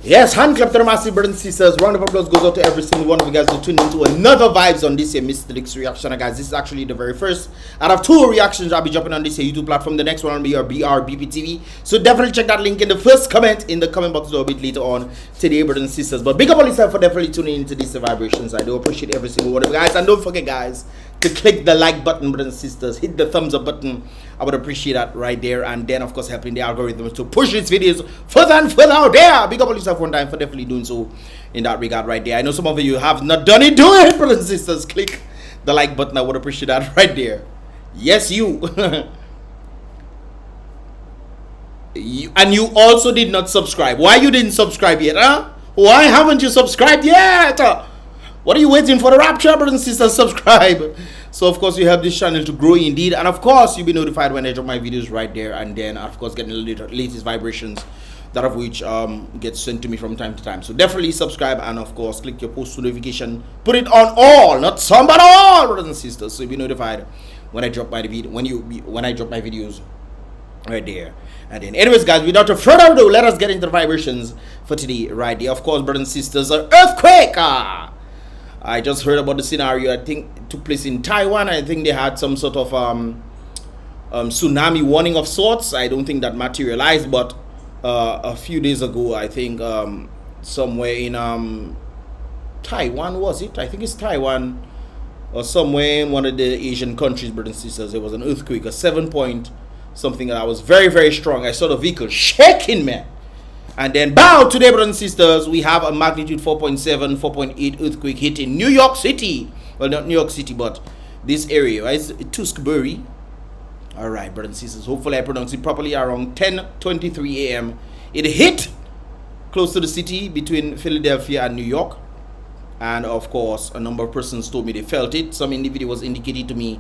Yes, hand clap to the massive brothers and sisters. Round of applause goes out to every single one of you guys who tuned into another vibes on this here Mystelics reaction. And guys, this is actually the very first out of two reactions I'll be dropping on this here YouTube platform. The next one will be your BrBpTV. So definitely check that link in the first comment in the comment box a little bit later on today, brothers and sisters. But big up on yourself for definitely tuning into these vibrations. I do appreciate every single one of you guys. And don't forget, guys, to click the like button, brothers and sisters. Hit the thumbs up button. I would appreciate that right there. And then, of course, helping the algorithms to push these videos further and further out there. Big up on yourself one time for definitely doing so in that regard right there. I know some of you have not done it. Do it, brothers and sisters. Click the like button. I would appreciate that right there. Yes, you. And you also did not subscribe. Why you didn't subscribe yet, huh? Why haven't you subscribed yet? What are you waiting for? The rapture, brothers and sisters? Subscribe. So of course you help this channel to grow indeed, and of course you'll be notified when I drop my videos right there, and then of course getting the latest vibrations, that of which gets sent to me from time to time. So definitely subscribe, and of course click your post notification, put it on all, not some but all, brothers and sisters, so you'll be notified when I drop my video, when I drop my videos right there. And then anyways, guys, without further ado, let us get into the vibrations for today right there. Of course, brothers and sisters, an earthquake. I just heard about the scenario. I think it took place in Taiwan. I think they had some sort of tsunami warning of sorts. I don't think that materialized, but a few days ago, I think somewhere in Taiwan, was it? I think it's Taiwan or somewhere in one of the Asian countries, brothers and sisters. There was an earthquake, a 7 point something that was very, very strong. I saw the vehicle shaking, man. And then, bow, today, brothers and sisters, we have a magnitude 4.7, 4.8 earthquake hit in New York City. Well, not New York City, but this area, right? It's Tewksbury. All right, brothers and sisters. Hopefully, I pronounce it properly. Around 10:23 a.m., it hit close to the city between Philadelphia and New York. And of course, a number of persons told me they felt it. Some individuals indicated to me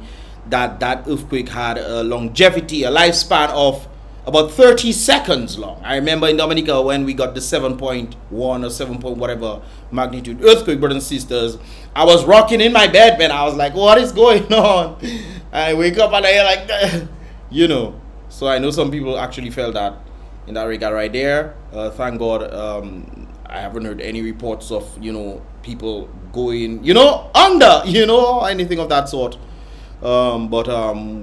that that earthquake had a longevity, a lifespan of about 30 seconds long. I remember in Dominica when we got the 7.1 or 7 point whatever magnitude earthquake, brothers and sisters, I was rocking in my bed, man. I was like, what is going on? I wake up and I hear like, you know. So I know some people actually felt that in that regard right there. Thank God I haven't heard any reports of, you know, people going, you know, under, you know, anything of that sort. But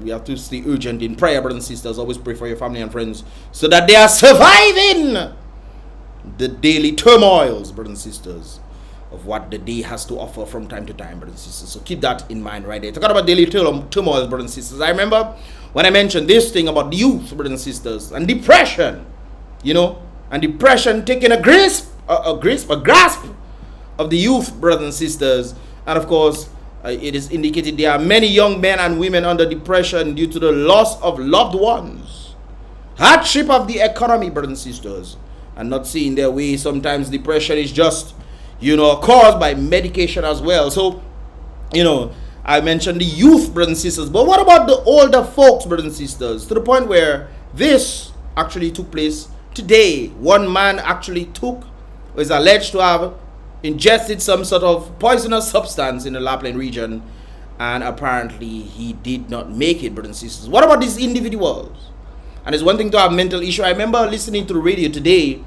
we have to stay urgent in prayer, brothers and sisters. Always pray for your family and friends so that they are surviving the daily turmoils, brothers and sisters, of what the day has to offer from time to time, brothers and sisters. So keep that in mind right there. Talking about daily turmoils, brothers and sisters, I remember when I mentioned this thing about the youth, brothers and sisters, and depression, you know, and depression taking a grasp of the youth, brothers and sisters. And of course, it is indicated there are many young men and women under depression due to the loss of loved ones, hardship of the economy, brothers and sisters, and not seeing their way. Sometimes depression is just, you know, caused by medication as well. So, you know, I mentioned the youth, brothers and sisters, but what about the older folks, brothers and sisters, to the point where this actually took place today? One man actually was alleged to have ingested some sort of poisonous substance in the Plaine region, and apparently he did not make it, brothers and sisters. What about these individuals? And it's one thing to have mental issue. I remember listening to the radio today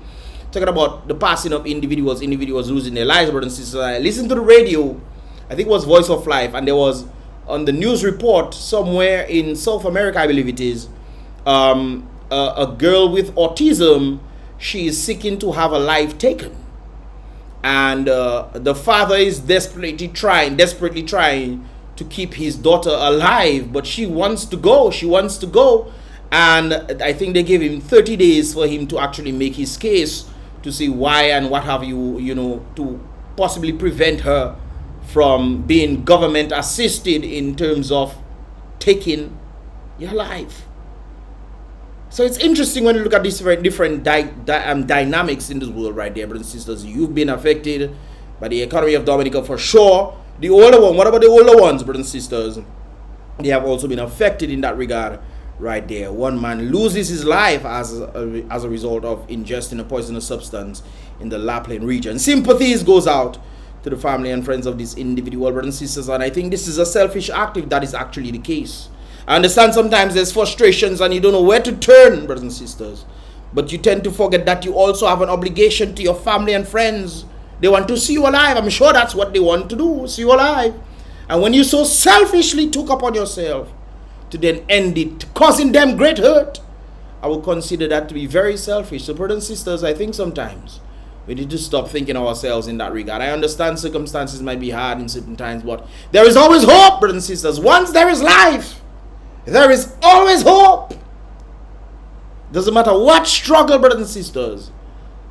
talking about the passing of individuals losing their lives, brothers and sisters. I listened to the radio, I think it was Voice of Life, and there was on the news report somewhere in South America, I believe it is, a girl with autism. She is seeking to have a life taken. And the father is desperately trying to keep his daughter alive, but she wants to go. And I think they gave him 30 days for him to actually make his case to see why and what have you, you know, to possibly prevent her from being government assisted in terms of taking your life. So it's interesting when you look at these very different dynamics in this world right there, brothers and sisters. You've been affected by the economy of Dominica for sure. The older one, what about the older ones, brothers and sisters? They have also been affected in that regard right there. One man loses his life as a result of ingesting a poisonous substance in the Plaine region. Sympathies goes out to the family and friends of this individual, brothers and sisters, and I think this is a selfish act if that is actually the case. I understand sometimes there's frustrations and you don't know where to turn, brothers and sisters. But you tend to forget that you also have an obligation to your family and friends. They want to see you alive. I'm sure that's what they want to do, see you alive. And when you so selfishly took upon yourself to then end it, causing them great hurt, I will consider that to be very selfish. So brothers and sisters, I think sometimes we need to stop thinking of ourselves in that regard. I understand circumstances might be hard in certain times, but there is always hope, brothers and sisters. Once there is life, there is always hope. Doesn't matter what struggle, brothers and sisters.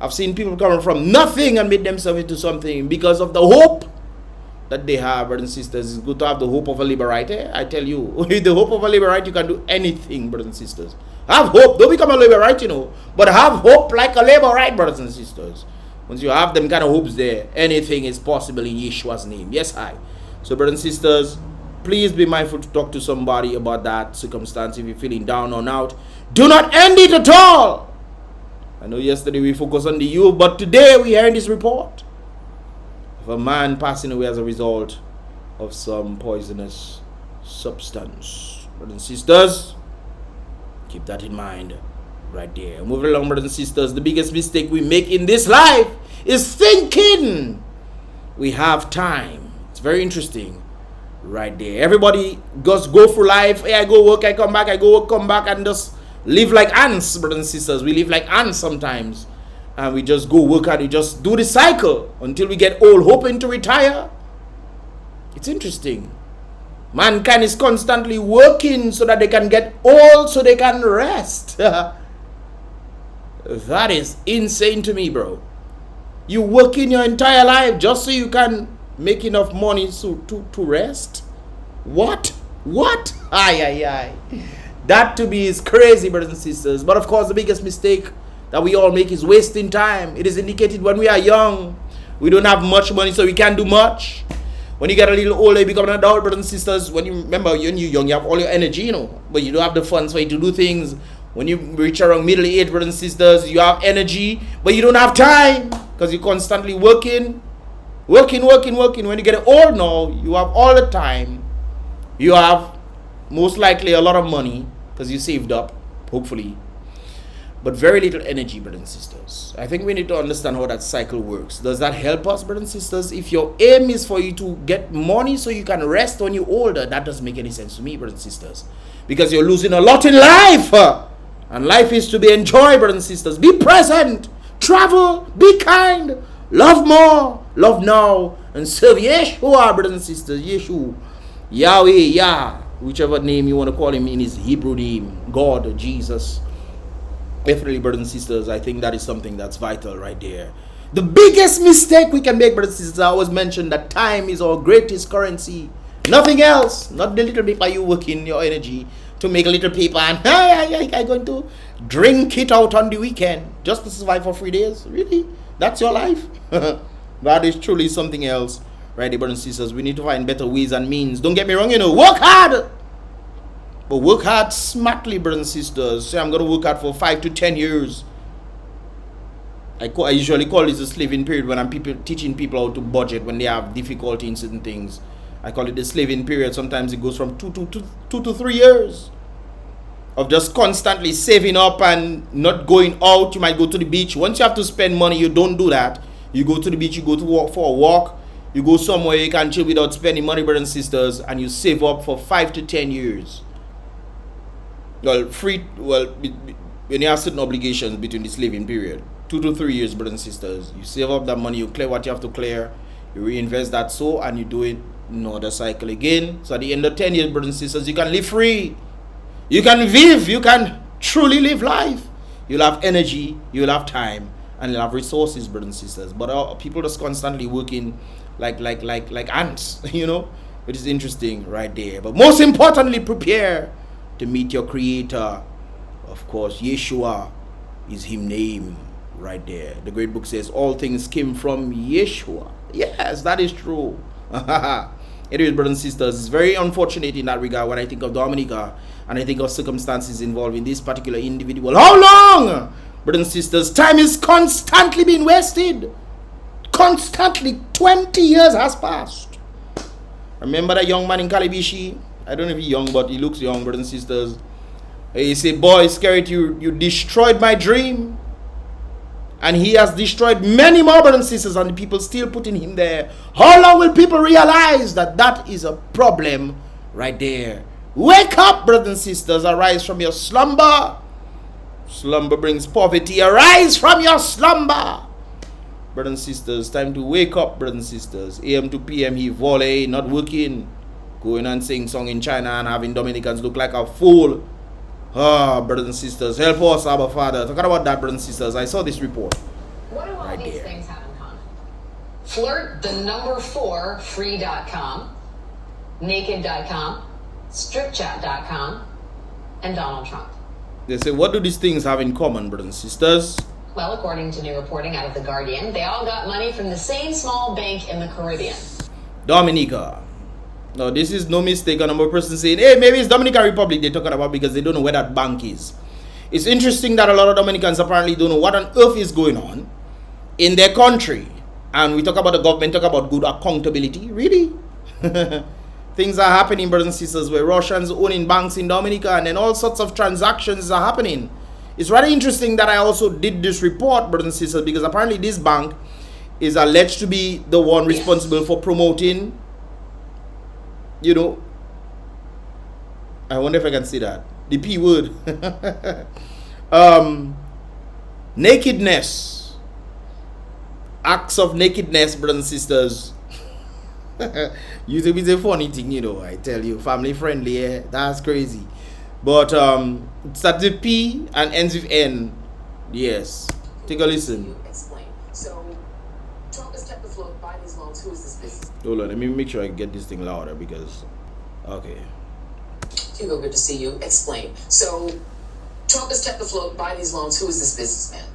I've seen people coming from nothing and made themselves into something because of the hope that they have, brothers and sisters. It's good to have the hope of a liberator. I tell you, with the hope of a liberator, you can do anything, brothers and sisters. Have hope. Don't become a liberator, but have hope like a liberator, brothers and sisters. Once you have them kind of hopes there, anything is possible in Yeshua's name. Yes, I. So, brothers and sisters, please be mindful to talk to somebody about that circumstance if you're feeling down or out. Do not end it at all. I know yesterday we focused on the youth, but today we heard this report of a man passing away as a result of some poisonous substance. Brothers and sisters, keep that in mind right there. Moving along, brothers and sisters, the biggest mistake we make in this life is thinking we have time. It's very interesting right there. Everybody just go through life. Hey, I go work, I come back, I go work, come back, and just live like ants, brothers and sisters. We live like ants sometimes. And we just go work and we just do the cycle until we get old, hoping to retire. It's interesting. Mankind is constantly working so that they can get old, so they can rest. That is insane to me, bro. You work in your entire life just so you can make enough money to rest? What? Aye. That to me is crazy, brothers and sisters. But of course, the biggest mistake that we all make is wasting time. It is indicated when we are young. We don't have much money, so we can't do much. When you get a little older, you become an adult, brothers and sisters. When you remember, when you're young, you have all your energy, but you don't have the funds for you to do things. When you reach around middle age, brothers and sisters, you have energy, but you don't have time because you're constantly working. When you get old now, you have all the time. You have most likely a lot of money because you saved up, hopefully, but very little energy, brothers and sisters. I think we need to understand how that cycle works. Does that help us, brothers and sisters? If your aim is for you to get money so you can rest when you're older, that doesn't make any sense to me, brothers and sisters, because you're losing a lot in life. And life is to be enjoyed, brothers and sisters. Be present, travel, be kind, love more, love now, and serve Yeshua, brothers and sisters. Yeshua, Yahweh, Yah, whichever name you want to call him in his Hebrew name, God or Jesus. Definitely, brothers and sisters, I think that is something that's vital right there. The biggest mistake we can make, brothers and sisters, I always mention that time is our greatest currency. Nothing else. Not the little paper you work in your energy to make a little paper and I'm going to drink it out on the weekend just to survive for 3 days. Really? That's your life? That is truly something else. Right, brothers and sisters, we need to find better ways and means. Don't get me wrong, work hard. But work hard smartly, brothers and sisters. Say, I'm going to work hard for 5 to 10 years. I usually call this a slaving period when I'm teaching people how to budget when they have difficulty in certain things. I call it the slaving period. Sometimes it goes from 2 to 3 years of just constantly saving up and not going out. You might go to the beach. Once you have to spend money, you don't do that. You go to the beach, you go to walk for a walk. You go somewhere you can chill without spending money, brothers and sisters, and you save up for 5 to 10 years. When you have certain obligations between the slaving period, 2 to 3 years, brothers and sisters, you save up that money, you clear what you have to clear, you reinvest that and you do it another cycle again. So at the end of 10 years, brothers and sisters, you can live free. You can live. You can truly live life. You'll have energy, you'll have time, and you'll have resources, brothers and sisters. But people just constantly working like ants, which is interesting right there. But most importantly, prepare to meet your Creator. Of course, Yeshua is His name right there. The great book says all things came from Yeshua. Yes, that is true. Anyways, brothers and sisters, it's very unfortunate in that regard when I think of Dominica and I think of circumstances involving this particular individual. How long, brothers and sisters? Time is constantly being wasted. Constantly. 20 years has passed. Remember that young man in Kalibishi? I don't know if he's young, but he looks young, brothers and sisters. He say, boy, Skerrit, you destroyed my dream. And he has destroyed many more brothers and sisters, and the people still putting him there. How long will people realize that that is a problem right there? Wake up, brothers and sisters. Arise from your slumber. Slumber brings poverty. Arise from your slumber. Brothers and sisters, time to wake up, brothers and sisters. AM to PM, he volley, not working. Going and sing song in China and having Dominicans look like a fool. Ah, brothers and sisters, help us, Abba Father. Talk about that, brothers and sisters. I saw this report. What do all these things have in common? Flirt, the number 4, free.com, naked.com, stripchat.com, and Donald Trump. They say, what do these things have in common, brothers and sisters? Well, according to new reporting out of The Guardian, they all got money from the same small bank in the Caribbean. Dominica. No, this is no mistake. A number of persons saying, hey, maybe it's Dominican Republic they're talking about because they don't know where that bank is. It's interesting that a lot of Dominicans apparently don't know what on earth is going on in their country. And we talk about the government, talk about good accountability. Really? Things are happening, brothers and sisters, where Russians owning banks in Dominica and then all sorts of transactions are happening. It's rather interesting that I also did this report, brothers and sisters, because apparently this bank is alleged to be the one responsible for promoting, you know, I wonder if I can say that. The P word. Nakedness. Acts of nakedness, brothers and sisters. YouTube is a funny thing, you know, I tell you. Family friendly, eh? That's crazy. But it starts with P and ends with N. Yes. Take a listen. Explain. So, Trump has kept afloat by these loans. Who is this business? Hold on, let me make sure I get this thing louder because, okay. Hugo, good to see you. Explain. So, Trump has kept afloat by these loans. Who is this businessman?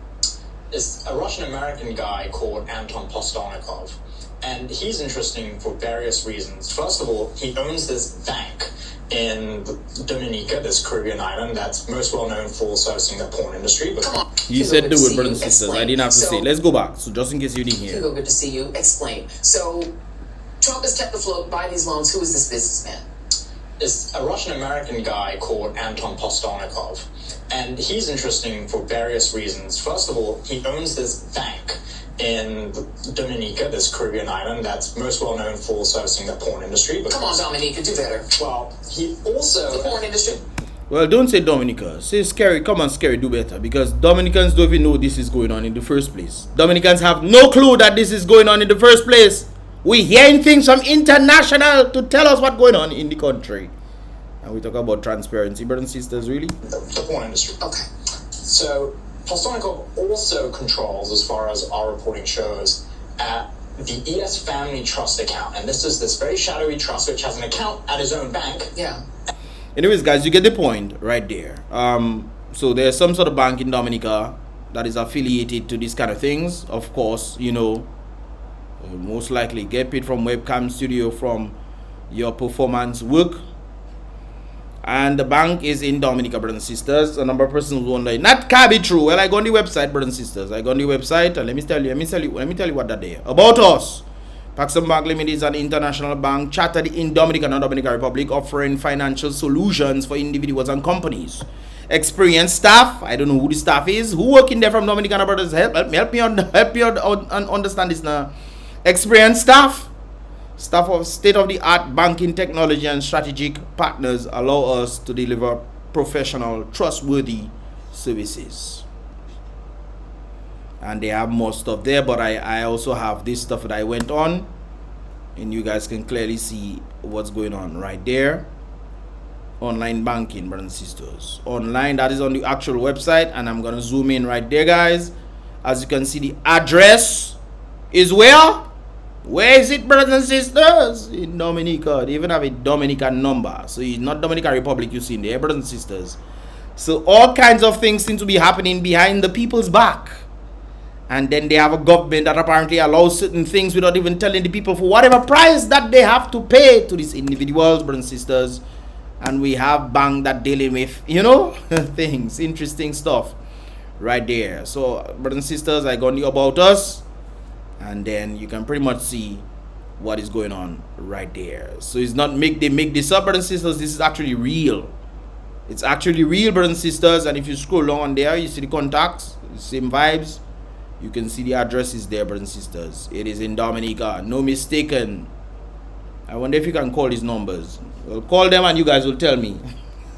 It's a Russian-American guy called Anton Postelnikov. And he's interesting for various reasons. First of all, he owns this bank in Dominica, this Caribbean island that's most well known for servicing the porn industry. But come on. You said do it, brothers and sisters. I didn't have to say. Let's go back. So just in case you didn't hear. Hugo, good to see you. Explain. So, Trump has kept afloat by these loans. Who is this businessman? It's a Russian-American guy called Anton Postelnikov. And he's interesting for various reasons. First of all, he owns this bank in Dominica, this Caribbean island that's most well known for servicing the porn industry. Come on, Dominica, do better. Well, he also... The porn industry? Well, don't say Dominica. Say Scary. Come on, Scary, do better. Because Dominicans don't even know this is going on in the first place. Dominicans have no clue that this is going on in the first place. We're hearing things from international to tell us what's going on in the country. And we talk about transparency, brothers and sisters, really? The porn industry. Okay. So, Postelnikov also controls, as far as our reporting shows, the ES Family Trust account. And this is this very shadowy trust which has an account at his own bank. Yeah. Anyways, guys, you get the point right there. So there's some sort of bank in Dominica that is affiliated to these kind of things. Of course, you know, most likely get paid from webcam studio from your performance work. And the bank is in Dominica, brothers and sisters. A number of persons wonder, that can't be true. Well, I go on the website, brothers and sisters. I go on the website, and let me tell you what that day about us. Paxum Bank Limited is an international bank chartered in Dominica and Dominican Republic, offering financial solutions for individuals and companies. Experienced staff, I don't know who the staff is, who work in there from Dominican brothers. Help me understand this now. Experienced staff of state-of-the-art banking technology and strategic partners allow us to deliver professional, trustworthy services. And they have more stuff there, but I also have this stuff that I went on, and you guys can clearly see what's going on right there. Online banking, brothers and sisters. Online, that is on the actual website, and I'm gonna zoom in right there, guys. As you can see, the address is where? Where is it, brothers and sisters? In Dominica. They even have a Dominican number. So it's not Dominican Republic you see in there, brothers and sisters. So all kinds of things seem to be happening behind the people's back. And then they have a government that apparently allows certain things without even telling the people for whatever price that they have to pay to these individuals, brothers and sisters. And we have bank that dealing with, you know, things, interesting stuff right there. So, brothers and sisters, I got you about us. And then you can pretty much see what is going on right there. So it's not they make this up, brothers and sisters. This is actually real. It's actually real, brothers and sisters. And if you scroll down on there, you see the contacts, same vibes. You can see the addresses there, brothers and sisters. It is in Dominica, no mistaken. I wonder if you can call these numbers. Well, call them and you guys will tell me.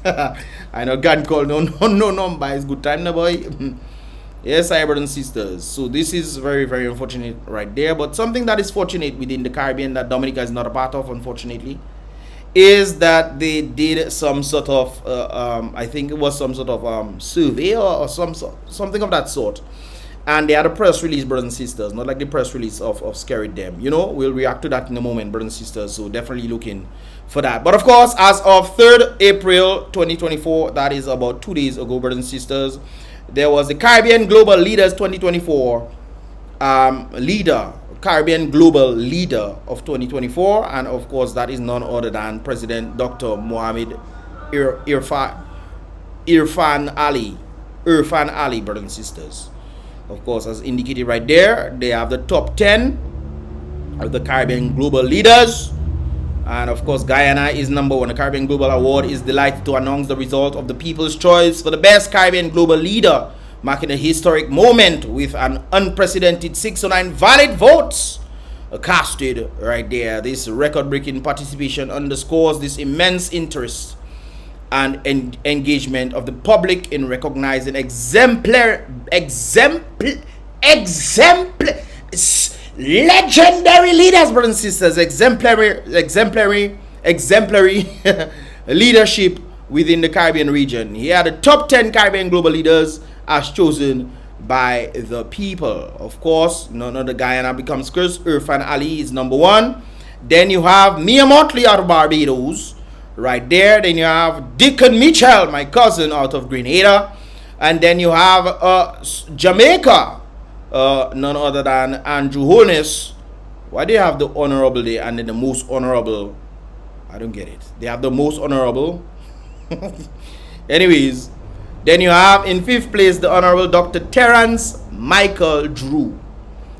I know can't call no number. It's good time now, boy. Yes, I brothers and sisters. So this is very, very unfortunate right there. But something that is fortunate within the Caribbean that Dominica is not a part of, unfortunately, is that they did some sort of, I think it was some sort of survey or something of that sort. And they had a press release, brothers and sisters, not like the press release of Scary Them. You know, we'll react to that in a moment, brothers and sisters. So definitely looking for that. But of course, as of 3rd April 2024, that is about 2 days ago, brothers and sisters, there was the Caribbean Global Leaders 2024 Caribbean Global Leader of 2024. And of course, that is none other than President Dr. Mohammed Irfan Ali, brothers and sisters. Of course, as indicated right there, they have the top 10 of the Caribbean Global Leaders. And of course, Guyana is number 1. The Caribbean Global Award is delighted to announce the result of the People's Choice for the Best Caribbean Global Leader, marking a historic moment with an unprecedented 609 valid votes casted right there. This record-breaking participation underscores this immense interest and engagement of the public in recognizing legendary leaders, brothers and sisters, exemplary leadership within the Caribbean region. Here are the top 10 Caribbean global leaders as chosen by the people. Of course, none other Guyana becomes cursed. Irfan Ali is number 1. Then you have Mia Motley out of Barbados. Right there. Then you have Deacon Mitchell, my cousin out of Grenada. And then you have Jamaica, none other than Andrew Holness. Why do you have the honorable there and then the most honorable? I don't get it. They have the most honorable. Anyways, then you have in 5th place the honorable Dr. Terrence Michael Drew.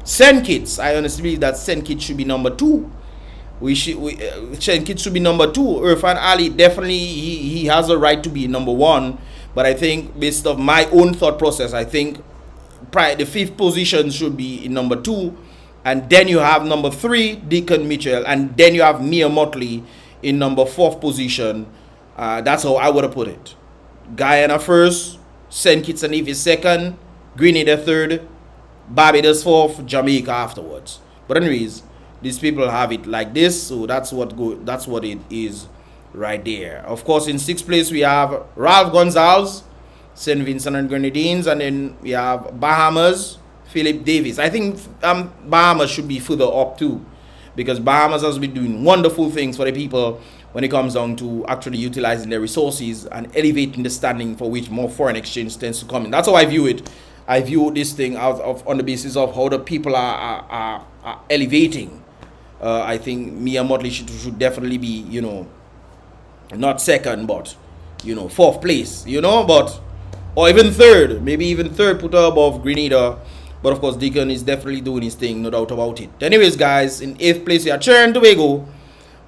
St. Kitts, I honestly believe that St. Kitts should be number 2. St. Kitts should be number 2. Irfan Ali, definitely he has a right to be number 1. But I think based on my own thought process, I think the 5th position should be in number 2. And then you have number 3, Deacon Mitchell. And then you have Mia Motley in number 4th position. That's how I would have put it. Guyana 1st, St. Kitts and Nevis 2nd, Grenada 3rd, Barbados 4th, Jamaica afterwards. But anyways, these people have it like this, so that's what it is right there. Of course, in 6th place we have Ralph Gonzalez, St. Vincent and Grenadines, and then we have Bahamas, Philip Davis. I think Bahamas should be further up too, because Bahamas has been doing wonderful things for the people when it comes down to actually utilizing their resources and elevating the standing for which more foreign exchange tends to come in. That's how I view it. I view this thing on the basis of how the people are elevating. I think Mia Motley should definitely be, not 2nd, but 4th place, but or even 3rd, maybe even 3rd, put her above Grenada. But of course, Deacon is definitely doing his thing, no doubt about it. Anyways, guys, in 8th place we are Trinidad and Tobago,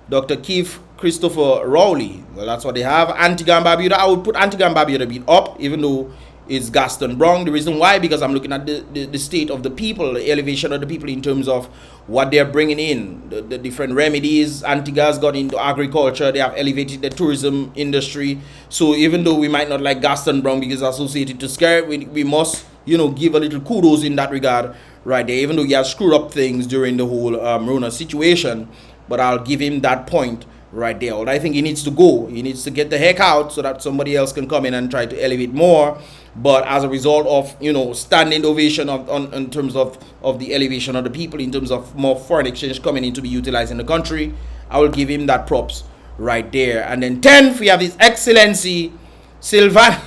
Dr. Keith Christopher Rowley. Well, that's what they have. Antigua and Barbuda, I would put Antigua and Barbuda a bit up, even though it's Gaston Brown. The reason why, because I'm looking at the state of the people, the elevation of the people in terms of what they're bringing in, the different remedies. Antigua's got into agriculture. They have elevated the tourism industry. So even though we might not like Gaston Brown because it's associated to scare, we must, give a little kudos in that regard right there, even though he has screwed up things during the whole Rona situation. But I'll give him that point right there. I think he needs to go. He needs to get the heck out so that somebody else can come in and try to elevate more. But as a result of, standing ovation in terms of the elevation of the people, in terms of more foreign exchange coming in to be utilized in the country, I will give him that props right there. And then 10th, we have His Excellency Sylvan.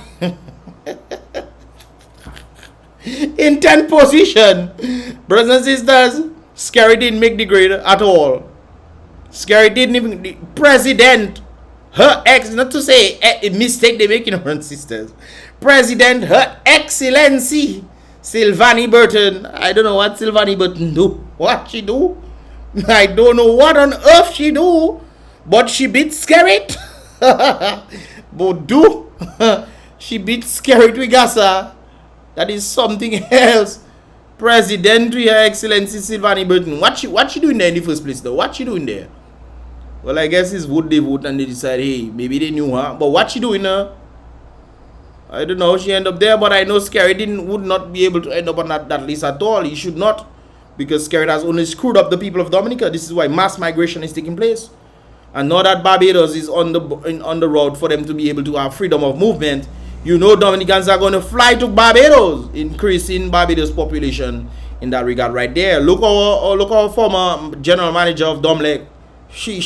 In 10th position, brothers and sisters, Scary didn't make the grade at all. Scary didn't even, President, her ex, not to say a mistake they make, brothers and sisters. President, Her Excellency Sylvanie Burton. I don't know what Sylvanie Burton do. What she do? I don't know what on earth she do. But she beat Scary. But do She beat Scary Twigasa. That is something else. President, Your Excellency Sylvanie Burton. What she doing there in the first place though? What she doing there? Well, I guess it's vote they vote and they decide, hey, maybe they knew her. But what she doing there? I don't know. She end up there, but I know Scary would not be able to end up on that list at all. He should not, because Scary has only screwed up the people of Dominica. This is why mass migration is taking place. And now that Barbados is on the road for them to be able to have freedom of movement, you know Dominicans are going to fly to Barbados, increasing Barbados population in that regard right there. Look our former general manager of Domlec. She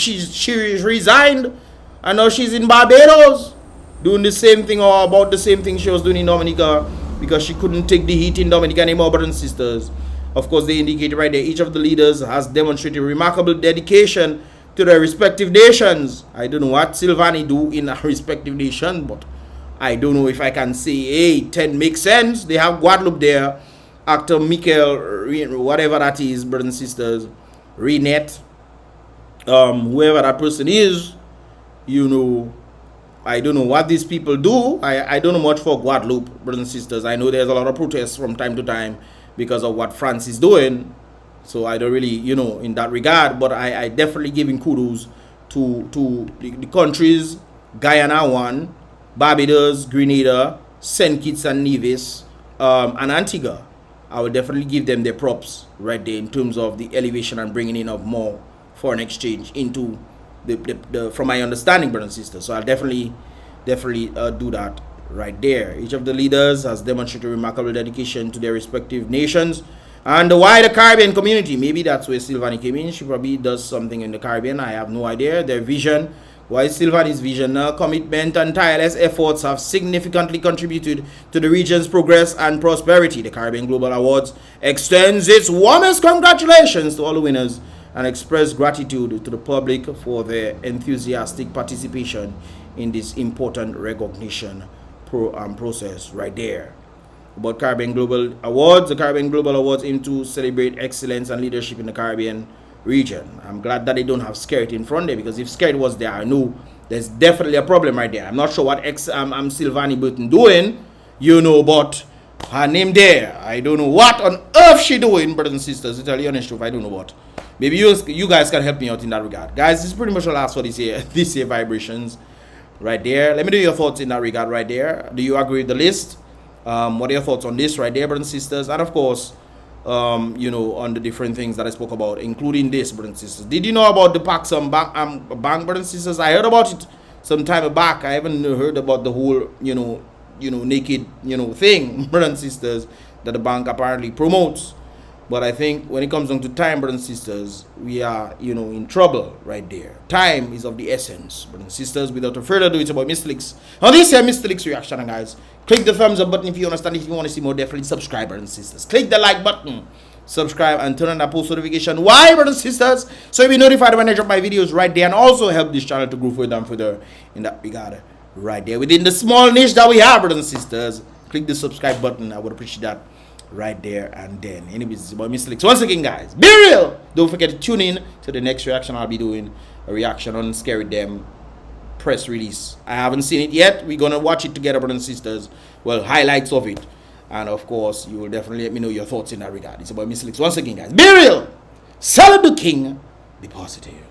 resigned, and now she's in Barbados doing the same thing, or about the same thing she was doing in Dominica, because she couldn't take the heat in Dominica anymore, brothers and sisters. Of course, they indicated right there, each of the leaders has demonstrated remarkable dedication to their respective nations. I don't know what Sylvanie do in a respective nation, but I don't know if I can say, hey, 10 makes sense. They have Guadeloupe there. Actor Michael, whatever that is, brothers and sisters, Renette, whoever that person is, you know, I don't know what these people do. I don't know much for Guadeloupe, brothers and sisters. I know there's a lot of protests from time to time because of what France is doing. So I don't really, you know, in that regard, but I definitely giving kudos to the countries, Guyana 1, Barbados, Grenada, St. Kitts and Nevis, and Antigua. I will definitely give them their props right there in terms of the elevation and bringing in of more foreign exchange into the from my understanding, brothers and sisters. So I'll definitely do that right there. Each of the leaders has demonstrated remarkable dedication to their respective nations and the wider Caribbean community. Maybe that's where Sylvanie came in. She probably does something in the Caribbean. I have no idea. Their vision, why Sylvanie's vision, commitment, and tireless efforts have significantly contributed to the region's progress and prosperity. The Caribbean Global Awards extends its warmest congratulations to all the winners and express gratitude to the public for their enthusiastic participation in this important recognition process right there. About Caribbean Global Awards, the Caribbean Global Awards aim to celebrate excellence and leadership in the Caribbean region. I'm glad that they don't have Scared in front there, because if Scared was there, I know there's definitely a problem right there. I'm not sure what Sylvanie Burton doing, you know, but her name there, I don't know what on earth she doing, brothers and sisters. To tell you honest truth, I don't know what. Maybe you guys can help me out in that regard. Guys, this is pretty much the last for this year vibrations right there. Let me know your thoughts in that regard right there. Do you agree with the list? What are your thoughts on this right there, brothers and sisters? And of course, you know, on the different things that I spoke about, including this, brothers and sisters. Did you know about the Paxum bank, brothers and sisters? I heard about it some time back. I haven't heard about the whole, you know, naked, thing, brothers and sisters, that the bank apparently promotes. But I think when it comes down to time, brothers and sisters, we are, in trouble right there. Time is of the essence, brothers and sisters. Without further ado, it's about Mystelics. On this here Mystelics reaction, guys, click the thumbs up button if you understand. If you want to see more, definitely subscribe, brothers and sisters. Click the like button, subscribe, and turn on that post notification. Why, brothers and sisters? So you'll be notified when I drop my videos right there, and also help this channel to grow further and further in that regard right there. Within the small niche that we have, brothers and sisters, click the subscribe button. I would appreciate that right there and then. Anyways, it's about Mystelics. Once again, guys, be real. Don't forget to tune in to the next reaction. I'll be doing a reaction on Scary Them press release. I haven't seen it yet. We're gonna watch it together, brothers and sisters. Well, highlights of it, and of course you will definitely let me know your thoughts in that regard. It's about Mystelics. Once again, guys, be real, salute the king, be positive.